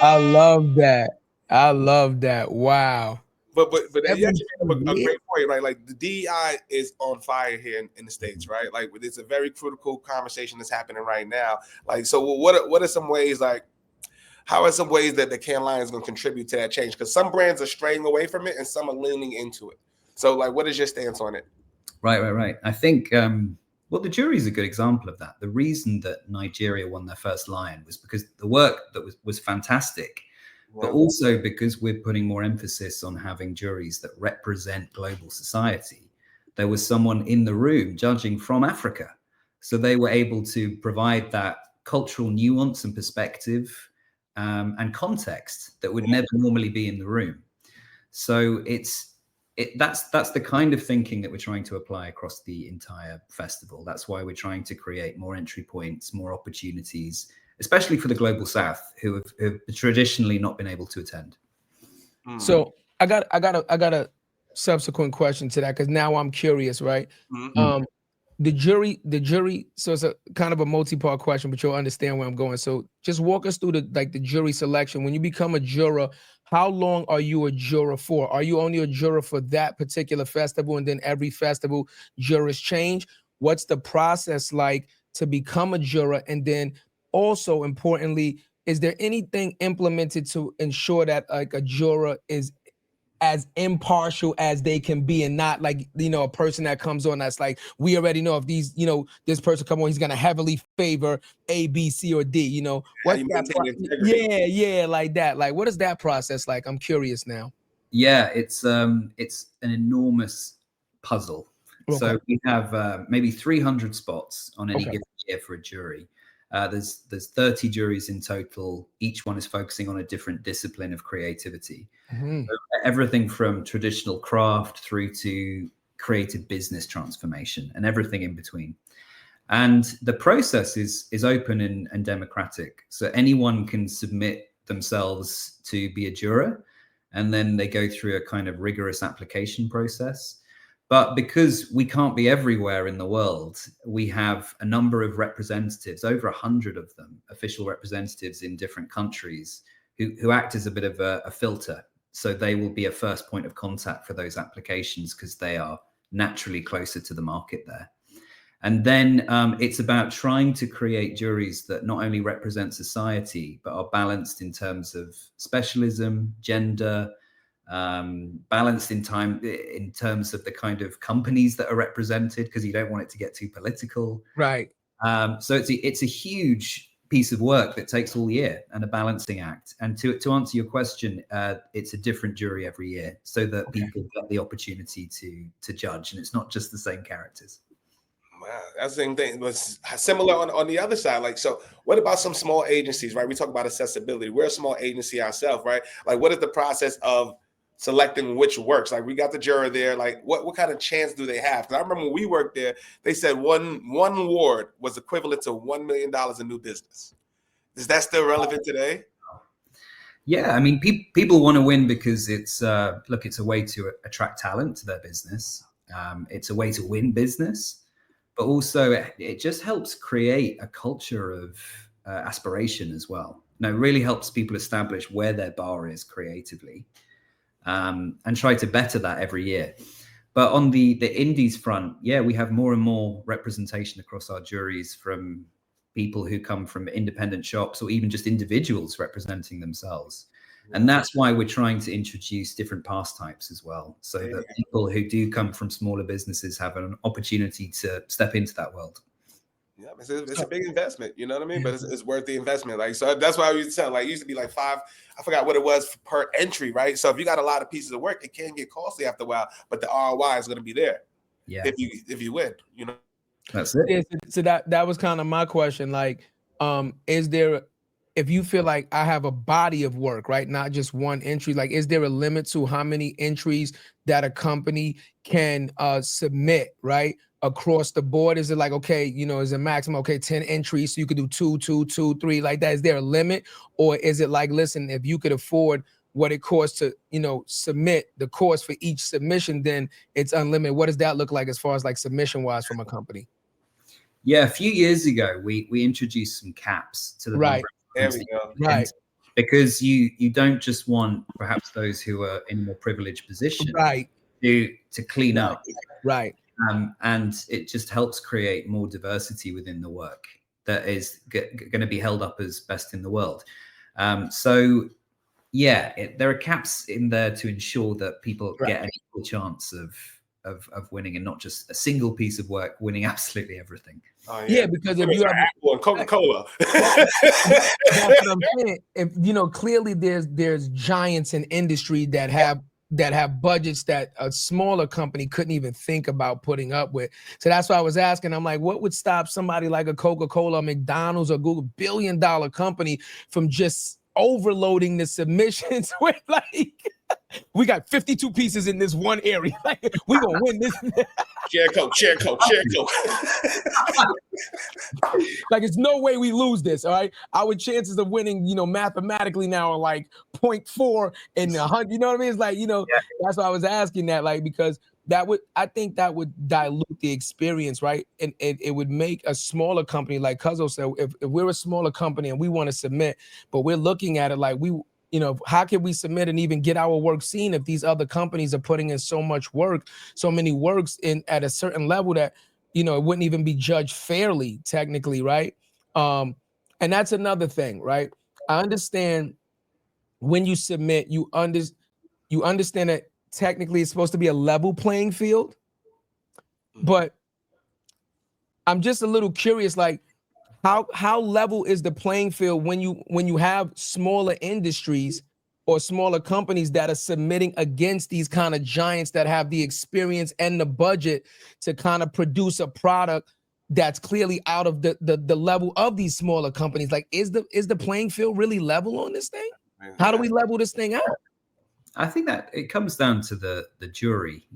I love that. I love that. Wow. But you 7 actually made up a years? great point, right? Like the DEI is on fire here in the States, right? Like it's a very critical conversation that's happening right now. Like, so what are some ways, like, how are some ways that the Cannes Lions is going to contribute to that change? Because some brands are straying away from it and some are leaning into it. So, like, what is your stance on it? Right. I think, well, the jury is a good example of that. The reason that Nigeria won their first Lion was because the work that was fantastic, but also because we're putting more emphasis on having juries that represent global society. There was someone in the room judging from Africa. So they were able to provide that cultural nuance and perspective and context that would never normally be in the room. So that's the kind of thinking that we're trying to apply across the entire festival. That's why we're trying to create more entry points, more opportunities, especially for the global South, who have traditionally not been able to attend. So I got a subsequent question to that because now I'm curious, right? The jury. So it's a kind of a multi-part question, but you'll understand where I'm going. So just walk us through the jury selection. When you become a juror, how long are you a juror for? Are you only a juror for that particular festival, and then every festival jurors change? What's the process like to become a juror? And then also importantly, is there anything implemented to ensure that like a juror is as impartial as they can be and not like, a person that comes on that's like, we already know if these, this person come on, he's going to heavily favor A, B, C, or D, what's that? Yeah, like that. Like, what is that process like? I'm curious now. Yeah, it's an enormous puzzle. Okay. So we have maybe 300 spots on any given year for a jury. There's 30 juries in total. Each one is focusing on a different discipline of creativity. So everything from traditional craft through to creative business transformation and everything in between. And the process is open and democratic. So anyone can submit themselves to be a juror, and then they go through a kind of rigorous application process. But because we can't be everywhere in the world, we have a number of representatives, over 100 of them, official representatives in different countries who act as a bit of a filter. So they will be a first point of contact for those applications because they are naturally closer to the market there. And then it's about trying to create juries that not only represent society, but are balanced in terms of specialism, gender, balanced in terms of the kind of companies that are represented, because you don't want it to get too political. Right. So it's a huge piece of work that takes all year and a balancing act. And to answer your question, it's a different jury every year so that people get the opportunity to judge, and it's not just the same characters. Wow, that's the same thing. It was similar on the other side. Like, so what about some small agencies, right? We talk about accessibility. We're a small agency ourselves, right? Like, what is the process of selecting which works? Like, we got the juror there. Like, what kind of chance do they have? Because I remember when we worked there, they said one award was equivalent to $1 million in new business. Is that still relevant today? Yeah, I mean, people want to win because it's a way to attract talent to their business. It's a way to win business. But also, it just helps create a culture of aspiration as well. It really helps people establish where their bar is creatively and try to better that every year. But on the indies front, yeah, we have more and more representation across our juries from people who come from independent shops or even just individuals representing themselves. And that's why we're trying to introduce different pass types as well, so that people who do come from smaller businesses have an opportunity to step into that world. Yeah, it's a big investment, you know what I mean? But it's worth the investment. Like, so that's why I used to tell, like, it used to be like $5, I forgot what it was per entry, right? So if you got a lot of pieces of work, it can get costly after a while, but the ROI is going to be there. Yeah, if you win, you know. That's it. Yeah, so that was kind of my question. Like, is there, if you feel like I have a body of work, right, not just one entry, like, is there a limit to how many entries that a company can submit, right, across the board? Is it like, okay, is it maximum, 10 entries, so you could do two, three, like that? Is there a limit? Or is it like, listen, if you could afford what it costs to, submit the cost for each submission, then it's unlimited? What does that look like as far as like submission wise from a company? Yeah, a few years ago, we introduced some caps to the right. There we go. Right. because you don't just want perhaps those who are in a more privileged position, right, to clean up, right. And it just helps create more diversity within the work that is going to be held up as best in the world. So yeah, there are caps in there to ensure that people get an equal chance of winning, and not just a single piece of work winning absolutely everything. Oh, yeah, because if you have Apple and Coca-Cola, that's what I'm saying. If you know, clearly there's giants in industry that have budgets that a smaller company couldn't even think about putting up with. So that's why I was asking. I'm like, what would stop somebody like a Coca-Cola, McDonald's, or Google, billion-dollar company from just overloading the submissions with like, we got 52 pieces in this one area. Like, we gonna win this. Share Coke. Like, it's no way we lose this. All right, our chances of winning, you know, mathematically now are like 0.4 in 100. You know what I mean? It's like, you know, that's why I was asking that, like, because I think that would dilute the experience, right? And it would make a smaller company, like Cuzzo said, if we're a smaller company and we want to submit, but we're looking at it like you know, how can we submit and even get our work seen if these other companies are putting in so much work, so many works in at a certain level that, you know, it wouldn't even be judged fairly, technically, right? And that's another thing, right? I understand when you submit, you understand that technically it's supposed to be a level playing field, but I'm just a little curious, like, how level is the playing field when you have smaller industries or smaller companies that are submitting against these kind of giants that have the experience and the budget to kind of produce a product that's clearly out of the level of these smaller companies? Like, is the playing field really level on this thing? How do we level this thing out? I think that it comes down to the jury.